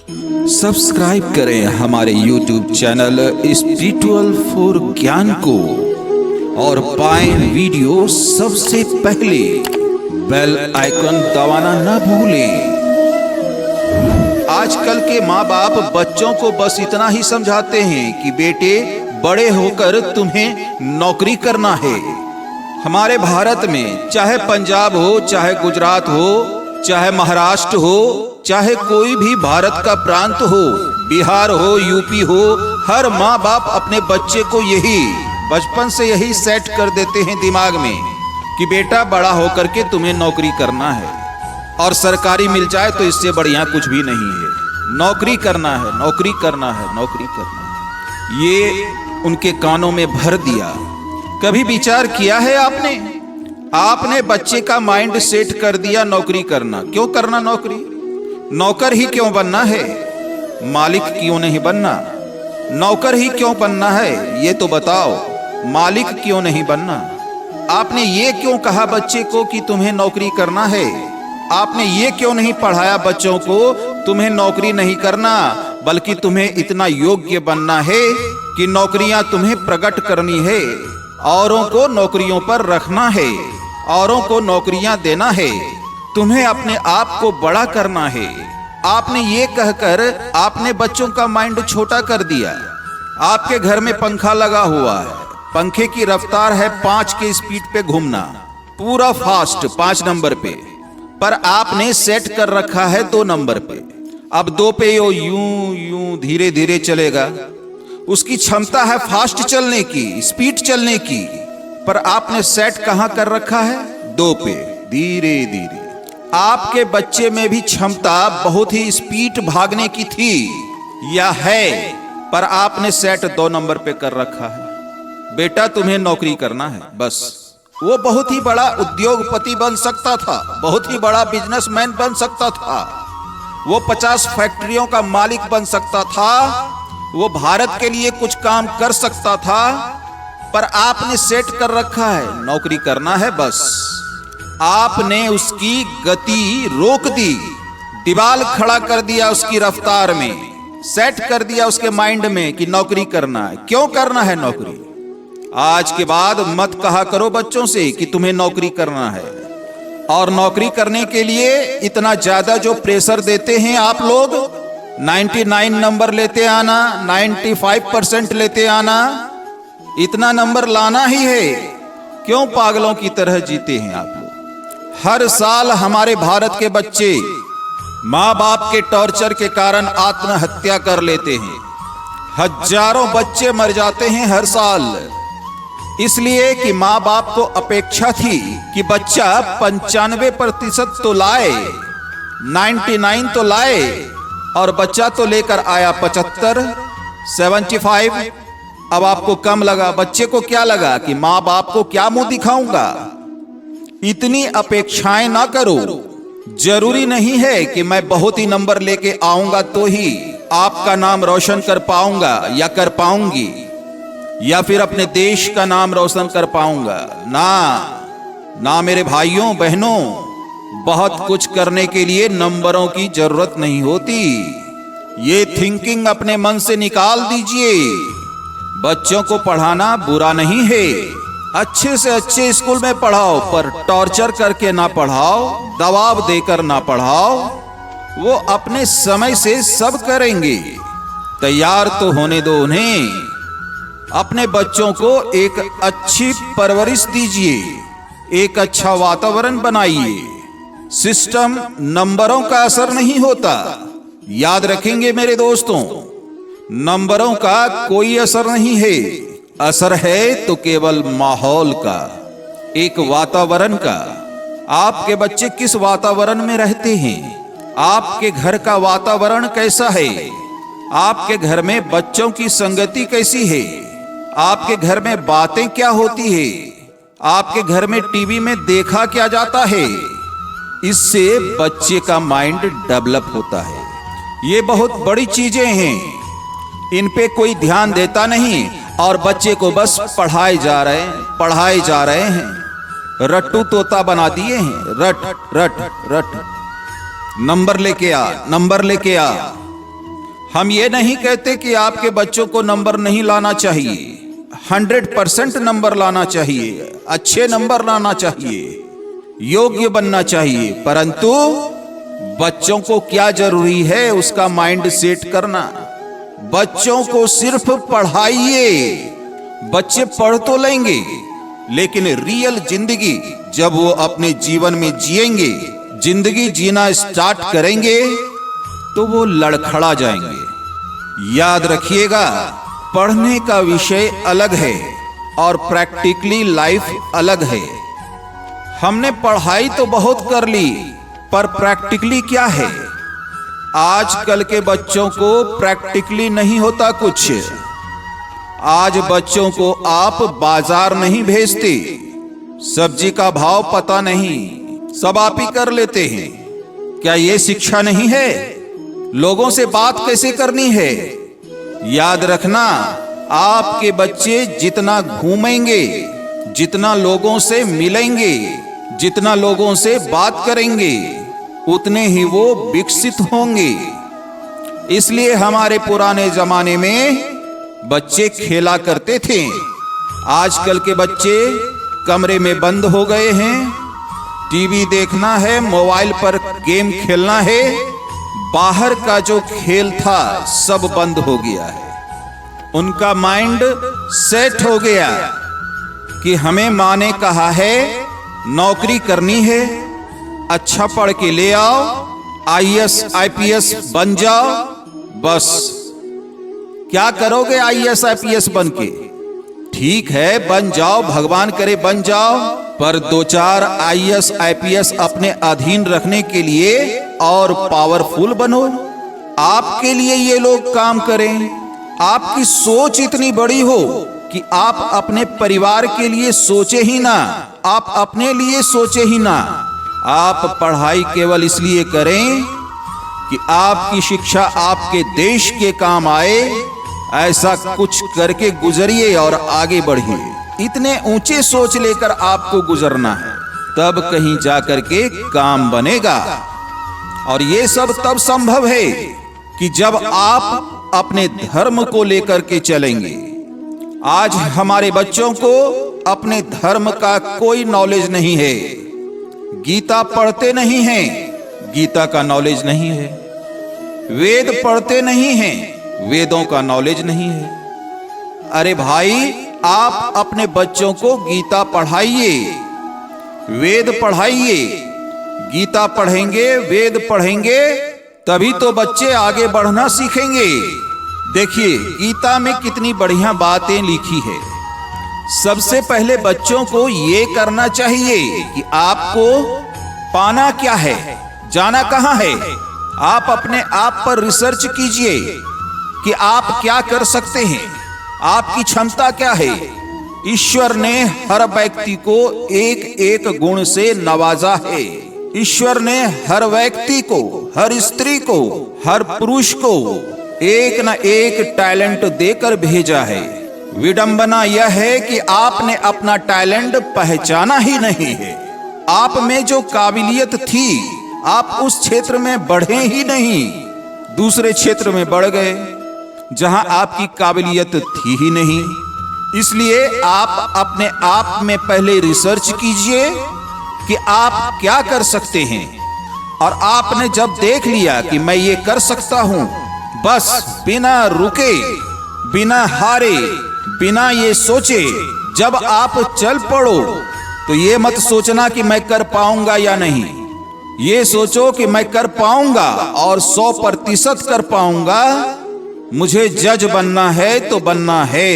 Subscribe करें हमारे YouTube channel spiritual for ज्ञान को और पाएं वीडियो सबसे पहले। बेल आइकन दबाना न भूलें। आजकल के माँ बाप बच्चों को बस इतना ही समझाते हैं कि बेटे बड़े होकर तुम्हें नौकरी करना है। हमारे भारत में चाहे पंजाब हो, चाहे गुजरात हो, चाहे महाराष्ट्र हो, चाहे कोई भी भारत का प्रांत हो, बिहार हो, यूपी हो, हर माँ बाप अपने बच्चे को यही बचपन से यही सेट कर देते हैं दिमाग में कि बेटा बड़ा होकर के तुम्हें नौकरी करना है और सरकारी मिल जाए तो इससे बढ़िया कुछ भी नहीं है। नौकरी करना है, नौकरी करना है, नौकरी करना है, ये उनके कानों में भर दिया। कभी विचार किया है आपने बच्चे का माइंड सेट कर दिया नौकरी करना। क्यों करना नौकरी? नौकर ही क्यों बनना है? मालिक क्यों नहीं बनना? नौकर ही क्यों बनना है ये तो बताओ। मालिक क्यों नहीं बनना? आपने ये क्यों कहा बच्चे को कि तुम्हें नौकरी करना है? आपने ये क्यों नहीं पढ़ाया बच्चों को तुम्हें नौकरी नहीं करना, बल्कि तुम्हें इतना योग्य बनना है कि नौकरियां तुम्हें प्रकट करनी है, औरों को नौकरियों पर रखना है, औरों को नौकरियां देना है, तुम्हें अपने आप को बड़ा करना है। आपने ये कहकर आपने बच्चों का माइंड छोटा कर दिया। आपके घर में पंखा लगा हुआ है, पंखे की रफ्तार है 5 के स्पीड पे घूमना, पूरा फास्ट 5 नंबर पे, पर आपने सेट कर रखा है 2 नंबर पे। अब 2 पे यूं यूं धीरे धीरे चलेगा। उसकी क्षमता है फास्ट चलने की, स्पीड चलने की, पर आपने सेट कहां कर रखा है? 2 पे, धीरे धीरे। आपके बच्चे में भी क्षमता बहुत ही स्पीड भागने की थी या है, पर आपने सेट 2 नंबर पे कर रखा है। बेटा तुम्हें नौकरी करना है बस। वो बहुत ही बड़ा उद्योगपति बन सकता था, बहुत ही बड़ा बिजनेसमैन बन सकता था, वो 50 फैक्ट्रियों का मालिक बन सकता था, वो भारत के लिए कुछ काम कर सकता था, पर आपने सेट कर रखा है नौकरी करना है बस। आपने उसकी गति रोक दी, दीवार खड़ा कर दिया उसकी रफ्तार में, सेट कर दिया उसके माइंड में कि नौकरी करना है। क्यों करना है नौकरी? आज के बाद मत कहा करो बच्चों से कि तुम्हें नौकरी करना है। और नौकरी करने के लिए इतना ज्यादा जो प्रेशर देते हैं आप लोग, 99 नंबर लेते आना, 95% लेते आना, इतना नंबर लाना ही है। क्यों पागलों की तरह जीते हैं आप लोग? हर साल हमारे भारत के बच्चे माँ बाप के टॉर्चर के कारण आत्महत्या कर लेते हैं। हजारों बच्चे मर जाते हैं हर साल, इसलिए कि माँ बाप को अपेक्षा थी कि बच्चा 95% तो लाए, 99 तो लाए, और बच्चा तो लेकर आया 75, 75। अब आपको कम लगा। बच्चे को क्या लगा कि माँ बाप को क्या मुंह दिखाऊंगा? इतनी अपेक्षाएं ना करो। जरूरी नहीं है कि मैं बहुत ही नंबर लेके आऊंगा तो ही आपका नाम रोशन कर पाऊंगा या कर पाऊंगी, या फिर अपने देश का नाम रोशन कर पाऊंगा। ना मेरे भाइयों बहनों, बहुत कुछ करने के लिए नंबरों की जरूरत नहीं होती। ये थिंकिंग अपने मन से निकाल दीजिए। बच्चों को पढ़ाना बुरा नहीं है, अच्छे से अच्छे स्कूल में पढ़ाओ, पर टॉर्चर करके ना पढ़ाओ, दबाव देकर ना पढ़ाओ। वो अपने समय से सब करेंगे, तैयार तो होने दो उन्हें। अपने बच्चों को एक अच्छी परवरिश दीजिए, एक अच्छा वातावरण बनाइए। सिस्टम नंबरों का असर नहीं होता, याद रखेंगे मेरे दोस्तों। नंबरों का कोई असर नहीं है, असर है तो केवल माहौल का, एक वातावरण का। आपके बच्चे किस वातावरण में रहते हैं? आपके घर का वातावरण कैसा है? आपके घर में बच्चों की संगति कैसी है? आपके घर में बातें क्या होती है? आपके घर में टीवी में देखा क्या जाता है? इससे बच्चे का माइंड डेवलप होता है। ये बहुत बड़ी चीजें हैं, इन पे कोई ध्यान देता नहीं और बच्चे को बस पढ़ाए जा रहे हैं। रट्टू तोता बना दिए हैं। रट रट रट, नंबर लेके आ, नंबर लेके आ। हम ये नहीं कहते कि आपके बच्चों को नंबर नहीं लाना चाहिए, 100% नंबर लाना चाहिए, अच्छे नंबर लाना चाहिए, योग्य बनना चाहिए, परंतु बच्चों को क्या जरूरी है उसका माइंड सेट करना। बच्चों को सिर्फ पढ़ाइए, बच्चे पढ़ तो लेंगे, लेकिन रियल जिंदगी जब वो अपने जीवन में जिएंगे, जिंदगी जीना स्टार्ट करेंगे, तो वो लड़खड़ा जाएंगे। याद रखिएगा, पढ़ने का विषय अलग है और प्रैक्टिकली लाइफ अलग है। हमने पढ़ाई तो बहुत कर ली, पर प्रैक्टिकली क्या है? आजकल के बच्चों को प्रैक्टिकली नहीं होता कुछ। आज बच्चों को आप बाजार नहीं भेजते, सब्जी का भाव पता नहीं, सब आप ही कर लेते हैं। क्या ये शिक्षा नहीं है? लोगों से बात कैसे करनी है? याद रखना, आपके बच्चे जितना घूमेंगे, जितना लोगों से मिलेंगे, जितना लोगों से बात करेंगे, उतने ही वो विकसित होंगे। इसलिए हमारे पुराने जमाने में बच्चे खेला करते थे। आजकल के बच्चे कमरे में बंद हो गए हैं, टीवी देखना है, मोबाइल पर गेम खेलना है, बाहर का जो खेल था सब बंद हो गया है। उनका माइंड सेट हो गया कि हमें माँ ने कहा है नौकरी करनी है, अच्छा पढ़ के ले आओ, IAS IPS बन जाओ। बस क्या करोगे IAS IPS बन के? ठीक है, बन जाओ, भगवान करे बन जाओ, पर 2-4 IAS IPS अपने अधीन रखने के लिए और पावरफुल बनो। आपके लिए ये लोग काम करें। आपकी सोच इतनी बड़ी हो कि आप अपने परिवार के लिए सोचे ही ना, आप अपने लिए सोचे ही ना। आप पढ़ाई केवल इसलिए करें कि आपकी शिक्षा आपके देश के काम आए। ऐसा कुछ करके गुजरिए और आगे बढ़िए। इतने ऊंचे सोच लेकर आपको गुजरना है, तब कहीं जाकर के काम बनेगा। और ये सब तब संभव है कि जब आप अपने धर्म को लेकर के चलेंगे। आज हमारे बच्चों को अपने धर्म का कोई नॉलेज नहीं है। गीता पढ़ते नहीं हैं, गीता का नॉलेज नहीं है। वेद पढ़ते नहीं हैं, वेदों का नॉलेज नहीं है। अरे भाई, आप अपने बच्चों को गीता पढ़ाइए, वेद पढ़ाइए। गीता पढ़ेंगे, वेद पढ़ेंगे, तभी तो बच्चे आगे बढ़ना सीखेंगे। देखिए, गीता में कितनी बढ़िया बातें लिखी है। सबसे पहले बच्चों को ये करना चाहिए कि आपको पाना क्या है, जाना कहां है। आप अपने आप पर रिसर्च कीजिए कि आप क्या कर सकते हैं, आपकी क्षमता क्या है। ईश्वर ने हर व्यक्ति को एक एक गुण से नवाजा है। ईश्वर ने हर व्यक्ति को, हर स्त्री को, हर पुरुष को एक न एक टैलेंट देकर भेजा है। विडंबना यह है कि आपने अपना टैलेंट पहचाना ही नहीं है। आप में जो काबिलियत थी, आप उस क्षेत्र में बढ़े ही नहीं, दूसरे क्षेत्र में बढ़ गए जहां आपकी काबिलियत थी ही नहीं। इसलिए आप अपने आप में पहले रिसर्च कीजिए कि आप क्या कर सकते हैं। और आपने जब देख लिया कि मैं ये कर सकता हूं, बस बिना रुके, बिना हारे, बिना ये सोचे जब आप चल पड़ो, तो ये मत सोचना कि मैं कर पाऊंगा या नहीं। ये सोचो कि मैं कर पाऊंगा और 100% कर पाऊंगा। मुझे जज बनना है तो बनना है,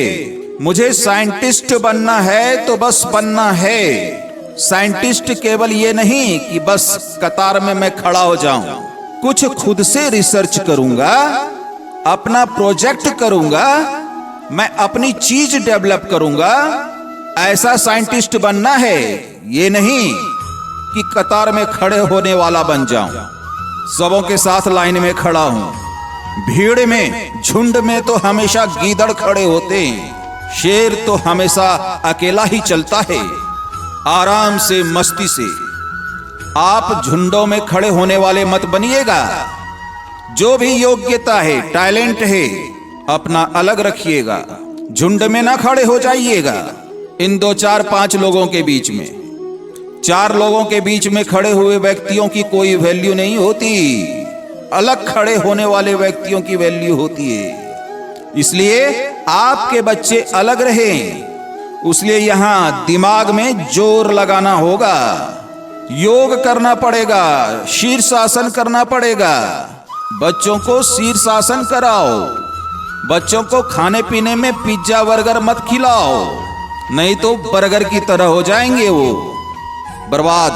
मुझे साइंटिस्ट बनना है तो बस बनना है। साइंटिस्ट केवल ये नहीं कि बस कतार में मैं खड़ा हो जाऊं, कुछ खुद से रिसर्च करूंगा, अपना प्रोजेक्ट करूंगा, मैं अपनी चीज डेवलप करूंगा। ऐसा साइंटिस्ट बनना है, ये नहीं कि कतार में खड़े होने वाला बन जाऊं, सबों के साथ लाइन में खड़ा हूं। भीड़ में, झुंड में तो हमेशा गीदड़ खड़े होते हैं, शेर तो हमेशा अकेला ही चलता है, आराम से, मस्ती से। आप झुंडों में खड़े होने वाले मत बनिएगा। जो भी योग्यता है, टैलेंट है, अपना अलग रखिएगा। झुंड में ना खड़े हो जाइएगा। इन 2, 4, 5 लोगों के बीच में, 4 लोगों के बीच में खड़े हुए व्यक्तियों की कोई वैल्यू नहीं होती। अलग खड़े होने वाले व्यक्तियों की वैल्यू होती है। इसलिए आपके बच्चे अलग रहें। इसलिए यहां दिमाग में जोर लगाना होगा, योग करना पड़ेगा, शीर्षासन करना पड़ेगा। बच्चों को शीर्षासन कराओ। बच्चों को खाने पीने में पिज्जा बर्गर मत खिलाओ, नहीं तो बर्गर की तरह हो जाएंगे वो, बर्बाद।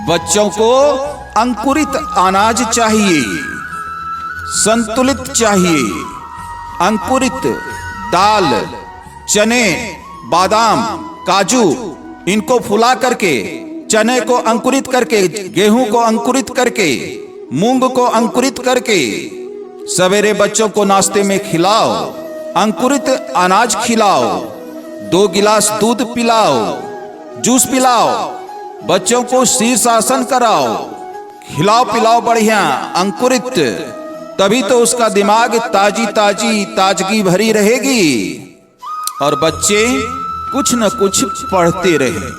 बच्चों को अंकुरित अनाज चाहिए, संतुलित चाहिए। अंकुरित दाल, चने, बादाम, काजू, इनको फुला करके, चने को अंकुरित करके, गेहूं को अंकुरित करके, मूंग को अंकुरित करके सवेरे बच्चों को नाश्ते में खिलाओ। अंकुरित अनाज खिलाओ। 2 गिलास दूध पिलाओ, जूस पिलाओ। बच्चों को शीर्षासन कराओ, खिलाओ पिलाओ बढ़िया अंकुरित। तभी तो उसका दिमाग ताजगी भरी रहेगी। और बच्चे कुछ न कुछ पढ़ते रहें,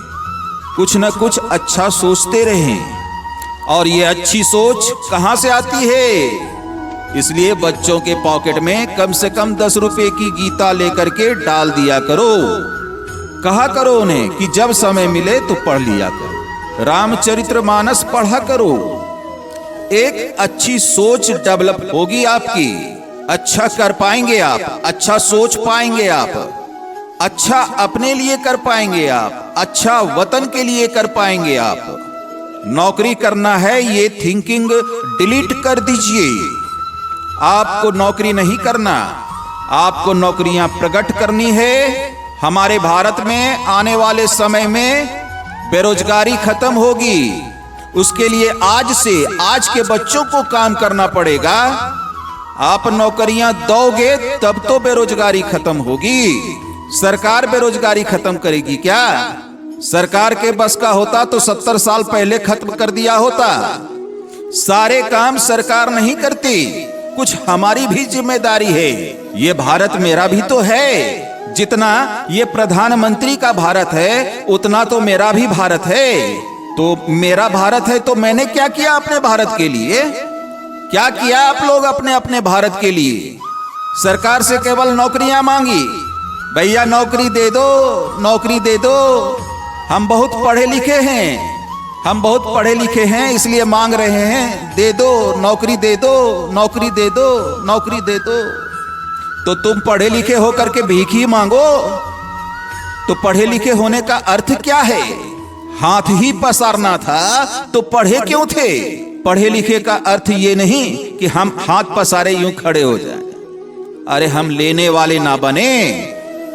कुछ न कुछ अच्छा सोचते रहें। और ये अच्छी सोच कहां से आती है? इसलिए बच्चों के पॉकेट में कम से कम 10 रुपए की गीता लेकर के डाल दिया करो। कहा करो उन्हें कि जब समय मिले तो पढ़ लिया करो। रामचरितमानस पढ़ा करो। एक अच्छी सोच डेवलप होगी आपकी। अच्छा कर पाएंगे आप, अच्छा सोच पाएंगे आप, अच्छा अपने लिए कर पाएंगे आप, अच्छा वतन के लिए कर पाएंगे आप। नौकरी करना है, ये थिंकिंग डिलीट कर दीजिए। आपको नौकरी नहीं करना, आपको नौकरियां प्रकट करनी है। हमारे भारत में आने वाले समय में बेरोजगारी खत्म होगी। उसके लिए आज से, आज के बच्चों को काम करना पड़ेगा। आप नौकरियां दोगे तब तो बेरोजगारी खत्म होगी। सरकार बेरोजगारी खत्म करेगी क्या? सरकार के बस का होता तो 70 साल पहले खत्म कर दिया होता। सारे काम सरकार नहीं करती, कुछ हमारी भी जिम्मेदारी है। ये भारत मेरा भी तो है। जितना ये प्रधानमंत्री का भारत है उतना तो मेरा भी भारत है। तो मेरा भारत है तो मैंने क्या किया अपने भारत के लिए? क्या किया आप लोग अपने अपने भारत के लिए? सरकार से केवल नौकरियां मांगी, भैया नौकरी दे दो, नौकरी दे दो। हम बहुत पढ़े लिखे हैं, हम बहुत पढ़े लिखे हैं इसलिए मांग रहे हैं, दे दो नौकरी, दे दो नौकरी, दे दो नौकरी, दे दो। तो तुम पढ़े लिखे होकर के भीख ही मांगो? तो पढ़े लिखे होने का अर्थ क्या है? हाथ ही पसारना था तो पढ़े क्यों थे? पढ़े लिखे का अर्थ ये नहीं कि हम हाथ पसारे यूं खड़े हो जाएं। अरे हम लेने वाले ना बने।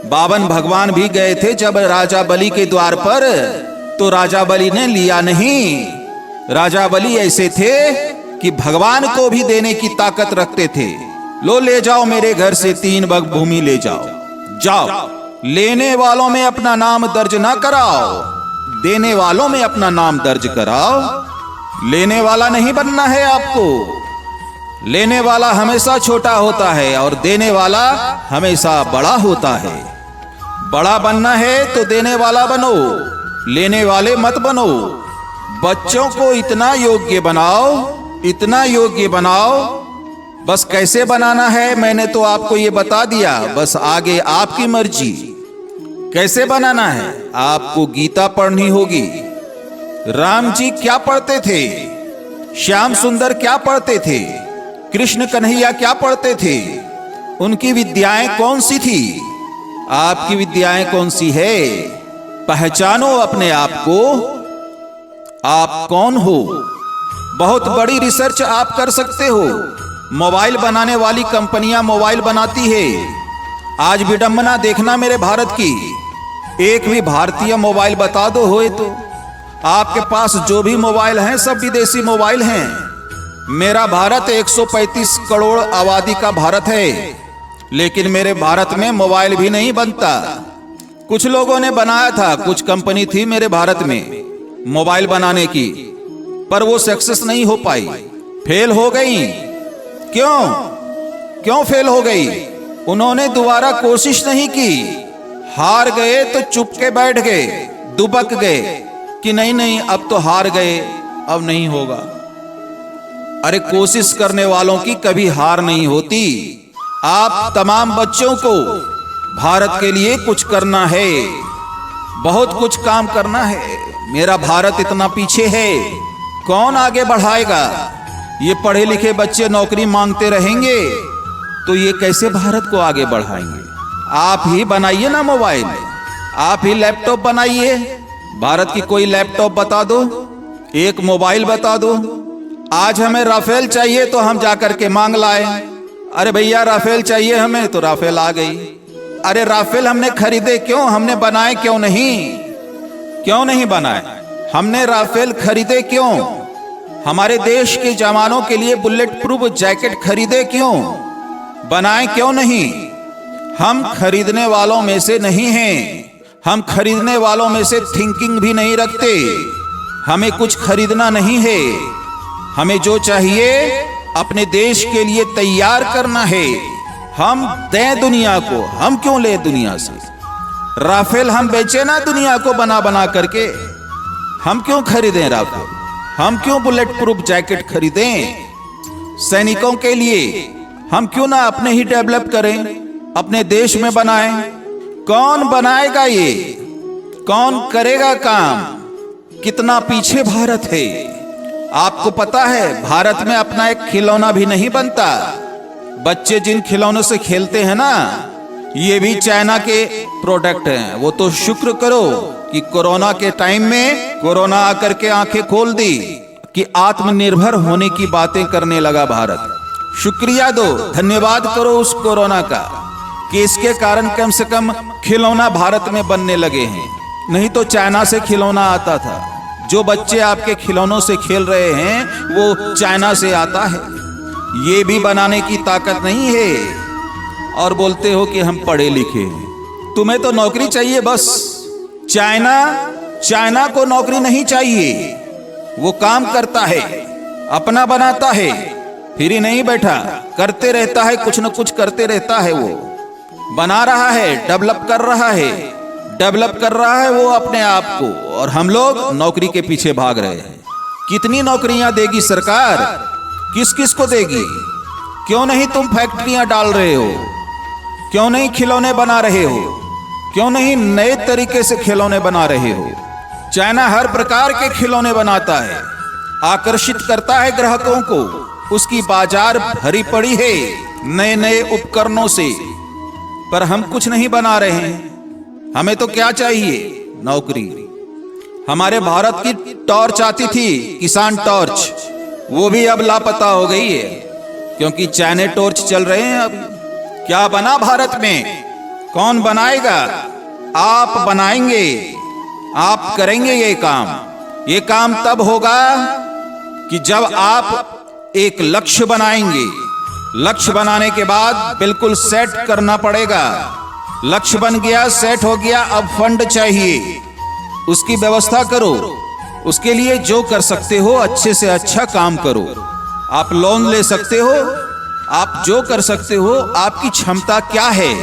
बावन भगवान भी गए थे जब राजा बलि के द्वार पर, तो राजा बलि ने लिया नहीं। राजा बलि ऐसे थे कि भगवान को भी देने की ताकत रखते थे। लो ले जाओ मेरे घर से 3 बग भूमि ले जाओ, जाओ। लेने वालों में अपना नाम दर्ज ना कराओ, देने वालों में अपना नाम दर्ज कराओ। लेने वाला नहीं बनना है आपको। लेने वाला हमेशा छोटा होता है और देने वाला हमेशा बड़ा होता है। बड़ा बनना है तो देने वाला बनो, लेने वाले मत बनो। बच्चों को इतना योग्य बनाओ, इतना योग्य बनाओ। बस कैसे बनाना है मैंने तो आपको ये बता दिया, बस आगे आपकी मर्जी। कैसे बनाना है? आपको गीता पढ़नी होगी। राम जी क्या पढ़ते थे? श्याम सुंदर क्या पढ़ते थे? कृष्ण कन्हैया क्या पढ़ते थे? उनकी विद्याएं कौन सी थी? आपकी विद्याएं कौन सी है? पहचानो अपने आप को। आप कौन हो? बहुत बड़ी रिसर्च आप कर सकते हो। मोबाइल बनाने वाली कंपनियां मोबाइल बनाती है। आज विडंबना देखना मेरे भारत की, एक भी भारतीय मोबाइल बता दो होए तो। आपके पास जो भी मोबाइल हैं सब विदेशी मोबाइल हैं। मेरा भारत 135 करोड़ आबादी का भारत है, लेकिन मेरे भारत में मोबाइल भी नहीं बनता। कुछ लोगों ने बनाया था, कुछ कंपनी थी मेरे भारत में मोबाइल बनाने की, पर वो सक्सेस नहीं हो पाई, फेल हो गई। क्यों फेल हो गई? उन्होंने दोबारा कोशिश नहीं की, हार गए तो चुप के बैठ गए, दुबक गए कि नहीं अब तो हार गए, अब नहीं होगा। अरे कोशिश करने वालों की कभी हार नहीं होती। आप तमाम बच्चों को भारत के लिए कुछ करना है, बहुत कुछ काम करना है। मेरा भारत इतना पीछे है, कौन आगे बढ़ाएगा? ये पढ़े लिखे बच्चे नौकरी मांगते रहेंगे तो ये कैसे भारत को आगे बढ़ाएंगे? आप ही बनाइए ना मोबाइल, आप ही लैपटॉप बनाइए। भारत की कोई लैपटॉप बता दो, एक मोबाइल बता दो। आज हमें राफेल चाहिए तो हम जाकर के मांग लाए, अरे भैया राफेल चाहिए हमें, तो राफेल आ गई। अरे राफेल हमने खरीदे क्यों? हमने बनाए क्यों नहीं बनाए? हमने राफेल खरीदे क्यों? हमारे देश के जवानों के लिए बुलेट प्रूफ जैकेट खरीदे क्यों? बनाए क्यों नहीं? हम खरीदने वालों में से नहीं हैं, हम खरीदने वालों में से थिंकिंग भी नहीं रखते। हमें कुछ खरीदना नहीं है, हमें जो चाहिए अपने देश के लिए तैयार करना है। हम दें दुनिया को, हम क्यों ले दुनिया से? राफेल हम बेचे ना दुनिया को बना बना करके, हम क्यों खरीदें राफेल? हम क्यों बुलेट प्रूफ जैकेट खरीदें? सैनिकों के लिए हम क्यों ना अपने ही डेवलप करें, अपने देश में बनाएं? कौन बनाएगा ये? कौन करेगा काम? कितना पीछे भारत है। आपको पता है भारत में अपना एक खिलौना भी नहीं बनता। बच्चे जिन खिलौनों से खेलते हैं ना, ये भी चाइना के प्रोडक्ट हैं। वो तो शुक्र करो कि कोरोना के टाइम में कोरोना आकर के आंखें खोल दी कि आत्मनिर्भर होने की बातें करने लगा भारत। शुक्रिया दो, धन्यवाद करो उस कोरोना का कि इसके कारण कम से कम खिलौना भारत में बनने लगे हैं। नहीं तो चाइना से खिलौना आता था। जो बच्चे आपके खिलौनों से खेल रहे हैं वो चाइना से आता है। ये भी बनाने की ताकत नहीं है और बोलते हो कि हम पढ़े लिखे हैं। तुम्हें तो नौकरी चाहिए बस। चाइना को नौकरी नहीं चाहिए। वो काम करता है, अपना बनाता है, फिर ही नहीं बैठा, करते रहता है, कुछ न कुछ करते रहता है। वो बना रहा है, डेवलप कर रहा है वो अपने आप को, और हम लोग नौकरी के पीछे भाग रहे हैं। कितनी नौकरियां देगी सरकार? किस किस को देगी? क्यों नहीं तुम फैक्ट्रियां डाल रहे हो? क्यों नहीं खिलौने बना रहे हो? क्यों नहीं नए तरीके से खिलौने बना रहे हो? चाइना हर प्रकार के खिलौने बनाता है, आकर्षित करता है ग्राहकों को। उसकी बाजार भरी पड़ी है नए नए उपकरणों से, पर हम कुछ नहीं बना रहे हैं। हमें तो क्या चाहिए? नौकरी। हमारे भारत की टॉर्च आती थी, किसान टॉर्च, वो भी अब लापता हो गई है क्योंकि चाइना टॉर्च चल रहे हैं। अब क्या बना भारत में? कौन बनाएगा? आप बनाएंगे, आप करेंगे ये काम। ये काम तब होगा कि जब आप एक लक्ष्य बनाएंगे। लक्ष्य बनाने के बाद बिल्कुल सेट करना पड़ेगा। लक्ष्य बन गया, सेट हो गया, अब फंड चाहिए, उसकी व्यवस्था करो। उसके लिए जो कर सकते हो अच्छे से अच्छा काम करो। आप लोन ले सकते हो, आप जो कर सकते हो, आपकी क्षमता क्या है।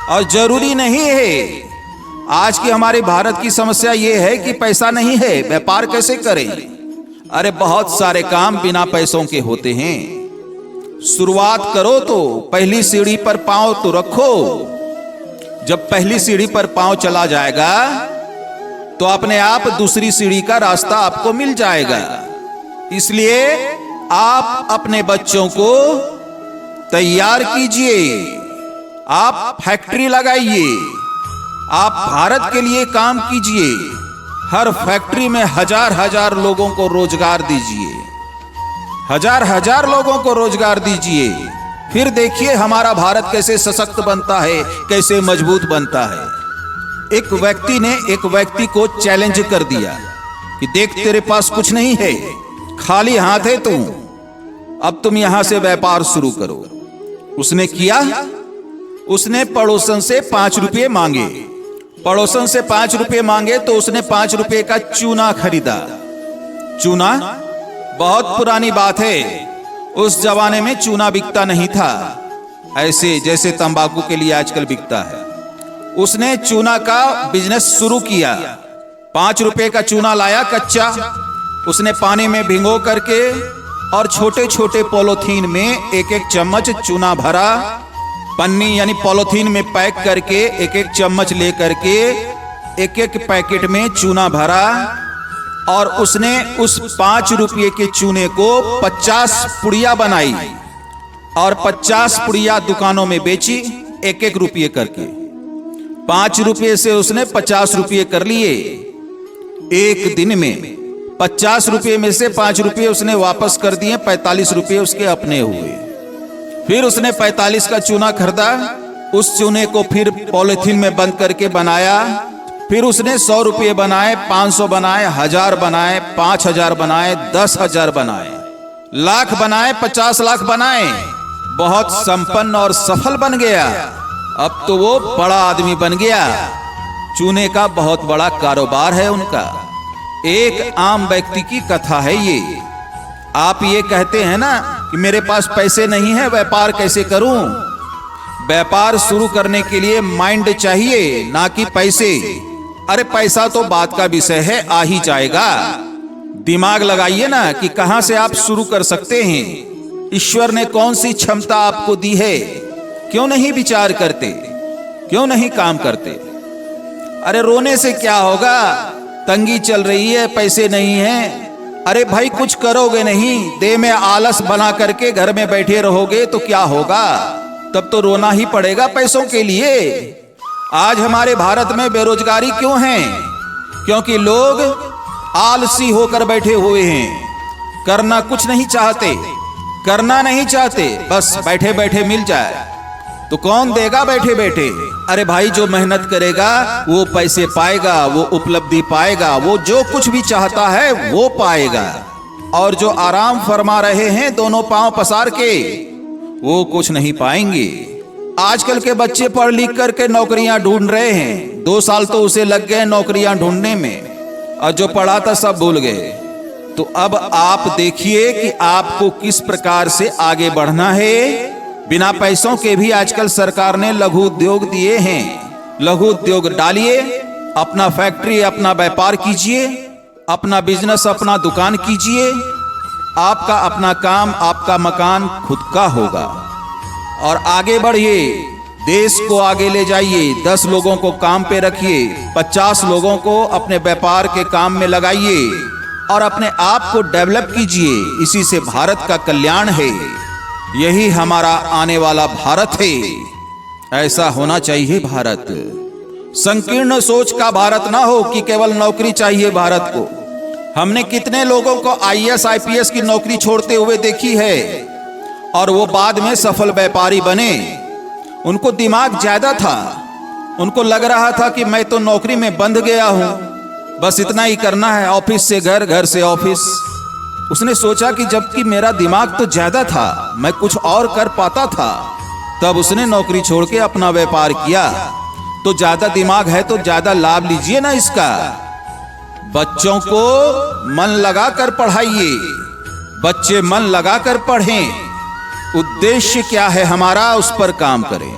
और जरूरी नहीं है, आज की हमारे भारत की समस्या ये है कि पैसा नहीं है, व्यापार कैसे करें? अरे बहुत सारे काम बिना पैसों के होते हैं। शुरुआत करो तो पहली सीढ़ी पर पांव तो रखो। जब पहली सीढ़ी पर पांव चला जाएगा तो अपने आप दूसरी सीढ़ी का रास्ता आपको मिल जाएगा। इसलिए आप अपने बच्चों को तैयार कीजिए, आप फैक्ट्री लगाइए, आप भारत के लिए काम कीजिए। हर फैक्ट्री में हजार हजार लोगों को रोजगार दीजिए, हजार हजार लोगों को रोजगार दीजिए। फिर देखिए हमारा भारत कैसे सशक्त बनता है, कैसे मजबूत बनता है। एक व्यक्ति ने एक व्यक्ति को चैलेंज कर दिया कि देख तेरे पास कुछ नहीं है, खाली हाथ है तुम, अब तुम यहां से व्यापार शुरू करो। उसने किया, उसने पड़ोसन से 5 रुपये मांगे। पड़ोसन से 5 रुपये मांगे तो उसने 5 रुपये का चूना खरीदा। चूना बहुत पुरानी बात है, उस जमाने में चूना बिकता नहीं था, ऐसे जैसे तंबाकू के लिए आजकल बिकता है। उसने चूना का बिजनेस शुरू किया। 5 रुपए का चूना लाया कच्चा, उसने पानी में भिगो करके और छोटे छोटे पॉलीथीन में एक एक चम्मच चूना भरा, पन्नी यानी पॉलीथीन में पैक करके एक एक चम्मच ले करके एक एक पैकेट में चूना भरा, और उसने उस 5 रुपये के चूने को 50 पुड़िया बनाई और 50 पुड़िया दुकानों में बेची, 1-1 रुपये करके। 5 रुपये से उसने 50 रुपये कर लिए। एक दिन में 50 रुपये में से 5 रुपये उसने वापस कर दिए, 45 रुपये उसके अपने हुए। फिर उसने 45 का चूना खरीदा, उस चूने को फिर पॉलिथीन में बंद करके बनाया। फिर उसने 100 रुपये बनाए, 500 बनाए, 1000 बनाए, 5000 बनाए, 10,000 बनाए, लाख बनाए, 50 लाख बनाए। बहुत संपन्न और सफल बन गया। अब तो वो बड़ा आदमी बन गया। चूने का बहुत बड़ा कारोबार है उनका। एक आम व्यक्ति की कथा है ये। आप ये कहते हैं ना कि मेरे पास पैसे नहीं है, व्यापार कैसे करूं? व्यापार शुरू करने के लिए माइंड चाहिए, ना कि पैसे। अरे पैसा तो बात का विषय है, आ ही जाएगा। दिमाग लगाइए ना कि कहां से आप शुरू कर सकते हैं। ईश्वर ने कौन सी क्षमता आपको दी है? क्यों नहीं विचार करते? क्यों नहीं काम करते? अरे रोने से क्या होगा? तंगी चल रही है, पैसे नहीं हैं। अरे भाई कुछ करोगे नहीं, देह में आलस बना करके घर में बैठे रहोगे तो क्या होगा? तब तो रोना ही पड़ेगा पैसों के लिए। आज हमारे भारत में बेरोजगारी क्यों है? क्योंकि लोग आलसी होकर बैठे हुए हैं, करना कुछ नहीं चाहते, करना नहीं चाहते, बस बैठे बैठे मिल जाए तो कौन देगा बैठे बैठे? अरे भाई जो मेहनत करेगा वो पैसे पाएगा, वो उपलब्धि पाएगा, वो जो कुछ भी चाहता है वो पाएगा। और जो आराम फरमा रहे हैं दोनों पांव पसार के, वो कुछ नहीं पाएंगे। आजकल के बच्चे पढ़ लिख करके नौकरियां ढूंढ रहे हैं। 2 साल तो उसे लग गए नौकरियां ढूंढने में, और जो पढ़ा था सब भूल गए। तो अब आप देखिए कि आपको किस प्रकार से आगे बढ़ना है। बिना पैसों के भी आजकल सरकार ने लघु उद्योग दिए हैं। लघु उद्योग डालिए, अपना फैक्ट्री, अपना व्यापार कीजिए, अपना बिजनेस, अपना दुकान कीजिए। आपका अपना काम, आपका मकान खुद का होगा। और आगे बढ़िए, देश को आगे ले जाइए। 10 लोगों को काम पे रखिए, 50 लोगों को अपने व्यापार के काम में लगाइए और अपने आप को डेवलप कीजिए। इसी से भारत का कल्याण है। यही हमारा आने वाला भारत है। ऐसा होना चाहिए भारत। संकीर्ण सोच का भारत ना हो कि केवल नौकरी चाहिए भारत को। हमने कितने लोगों को IAS IPS की नौकरी छोड़ते हुए देखी है, और वो बाद में सफल व्यापारी बने। उनको दिमाग ज्यादा था, उनको लग रहा था कि मैं तो नौकरी में बंध गया हूं, बस इतना ही करना है, ऑफिस से घर, घर से ऑफिस। उसने सोचा कि जबकि मेरा दिमाग तो ज्यादा था, मैं कुछ और कर पाता था, तब उसने नौकरी छोड़ के अपना व्यापार किया। तो ज्यादा दिमाग है तो ज्यादा लाभ लीजिए ना इसका। बच्चों को मन लगाकर पढ़ाइए, बच्चे मन लगाकर पढ़ें। उद्देश्य क्या है हमारा, उस पर काम करें।